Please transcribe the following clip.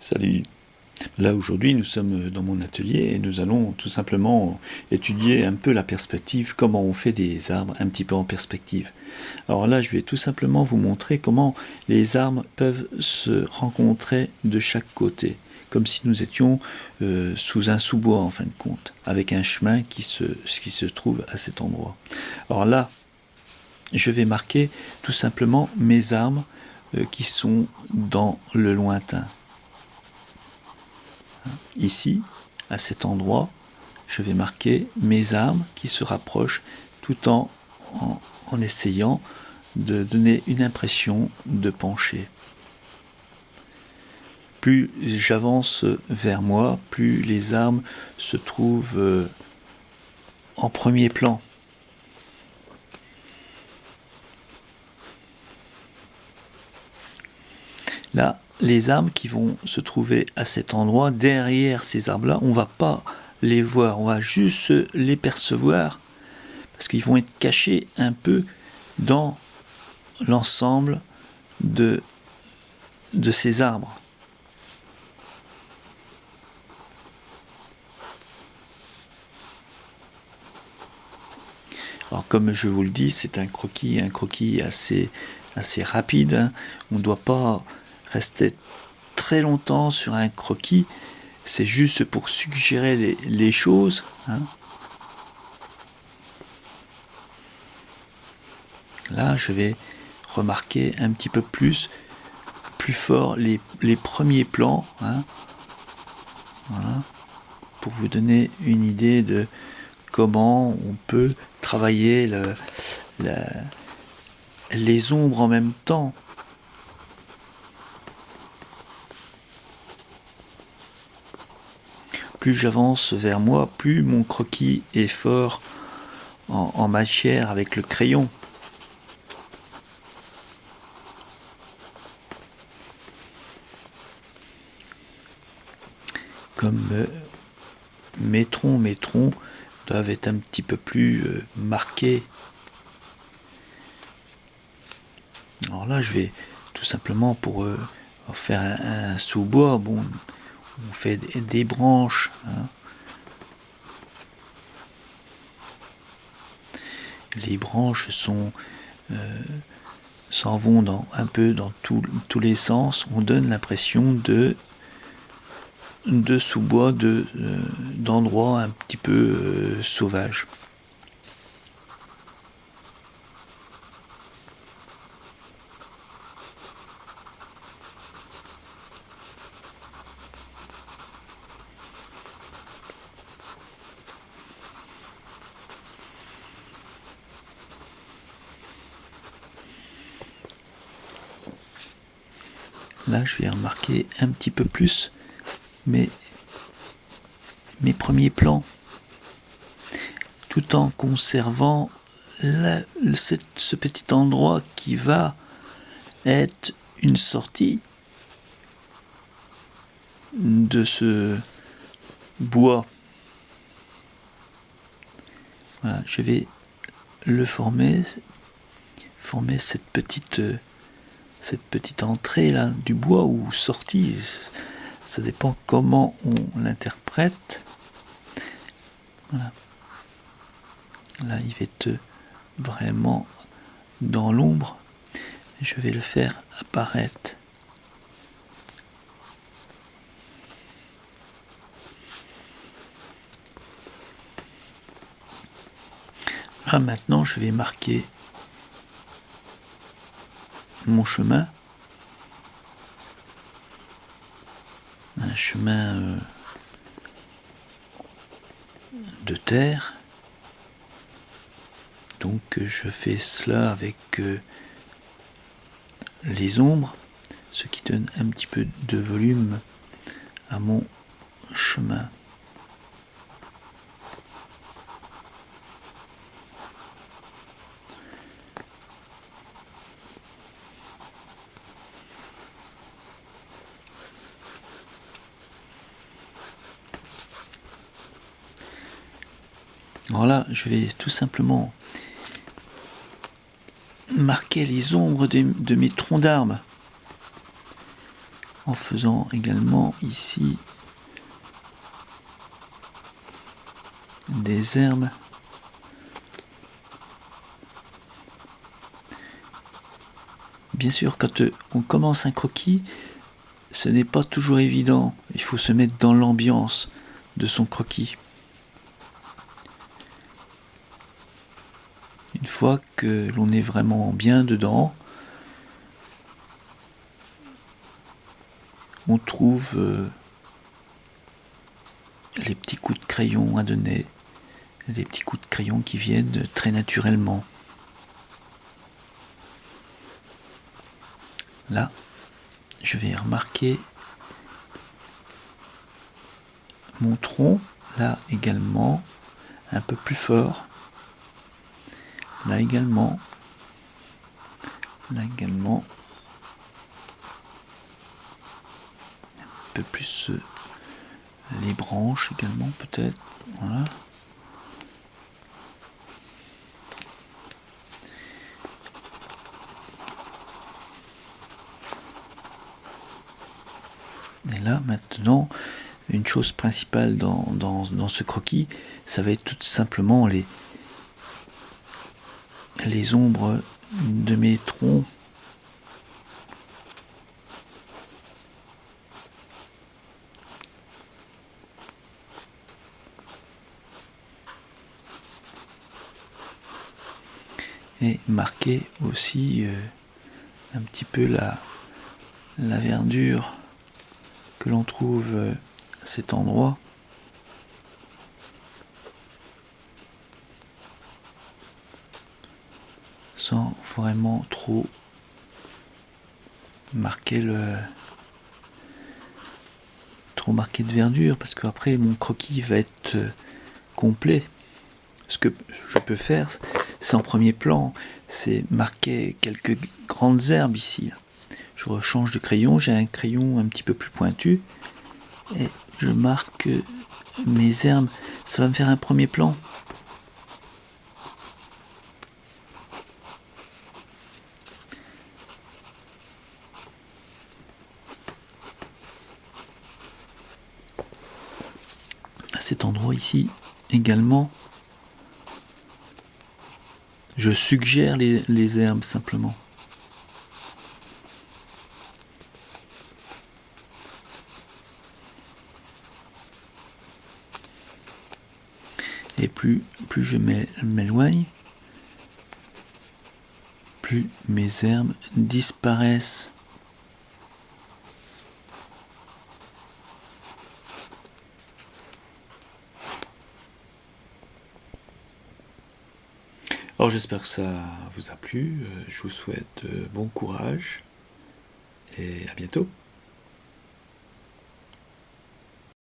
Salut. Là aujourd'hui nous sommes dans mon atelier et nous allons tout simplement étudier un peu la perspective, comment on fait des arbres un petit peu en perspective. Alors là je vais tout simplement vous montrer comment les arbres peuvent se rencontrer de chaque côté, comme si nous étions sous un sous-bois en fin de compte, avec un chemin qui se trouve à cet endroit. Alors là je vais marquer tout simplement mes arbres qui sont dans le lointain. Ici, à cet endroit, je vais marquer mes arbres qui se rapprochent tout en essayant de donner une impression de pencher. Plus j'avance vers moi, plus les arbres se trouvent en premier plan. Là, les arbres qui vont se trouver à cet endroit, derrière ces arbres-là, on ne va pas les voir, on va juste les percevoir, parce qu'ils vont être cachés un peu dans l'ensemble de ces arbres. Alors comme je vous le dis, c'est un croquis assez rapide, hein. On ne doit pas rester très longtemps sur un croquis, c'est juste pour suggérer les choses, hein. Là, je vais remarquer un petit peu plus fort les premiers plans, hein. Voilà, pour vous donner une idée de comment on peut travailler les ombres en même temps. Plus j'avance vers moi, plus mon croquis est fort en matière avec le crayon. Comme mes troncs doivent être un petit peu plus marqués. Alors là, je vais tout simplement pour faire un sous-bois, bon, on fait des branches, hein. Les branches s'en vont un peu dans tous les sens. On donne l'impression de sous-bois, d'endroits un petit peu sauvages. Là, je vais remarquer un petit peu plus mes premiers plans, tout en conservant ce petit endroit qui va être une sortie de ce bois. Voilà, je vais le former cette petite entrée là du bois ou sortie, ça dépend comment on l'interprète. Voilà. Là il va être vraiment dans l'ombre et je vais le faire apparaître. Là maintenant je vais marquer mon chemin, un chemin de terre. Donc je fais cela avec les ombres, ce qui donne un petit peu de volume à mon chemin. Alors là, je vais tout simplement marquer les ombres de mes troncs d'arbres. en faisant également ici des herbes. Bien sûr, quand on commence un croquis, ce n'est pas toujours évident. Il faut se mettre dans l'ambiance de son croquis. Une fois que l'on est vraiment bien dedans, on trouve les petits coups de crayon à donner, des petits coups de crayon qui viennent très naturellement. Là, je vais remarquer mon tronc, là également, un peu plus fort. Là également. Là également. Un peu plus les branches également peut-être. Voilà. Et là maintenant, une chose principale dans ce croquis, ça va être tout simplement les ombres de mes troncs. Et marquer aussi un petit peu la verdure que l'on trouve à cet endroit. Sans vraiment trop marquer de verdure, parce qu'après mon croquis va être complet. Ce que je peux faire, c'est en premier plan, c'est marquer quelques grandes herbes ici. Je rechange de crayon, j'ai un crayon un petit peu plus pointu, et je marque mes herbes. Ça va me faire un premier plan. À cet endroit ici également, je suggère les herbes simplement. Et plus je m'éloigne, plus mes herbes disparaissent. Alors j'espère que ça vous a plu, je vous souhaite bon courage et à bientôt.